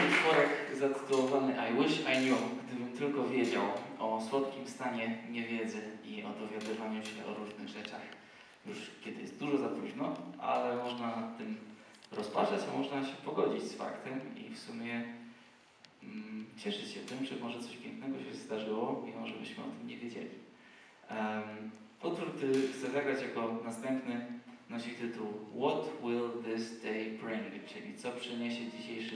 utworek zatytułowany I Wish I Knew, gdybym tylko wiedział, o słodkim stanie niewiedzy i o dowiadywaniu się o różnych rzeczach. Już kiedy jest dużo za późno, ale można nad tym rozpaczać, a można się pogodzić z faktem i w sumie cieszyć się tym, że może coś pięknego się zdarzyło, mimo że byśmy o tym nie wiedzieli. Utwór, który chcę zagrać jako następny, nosi tytuł What Will This Day Bring, czyli co przyniesie dzisiejszy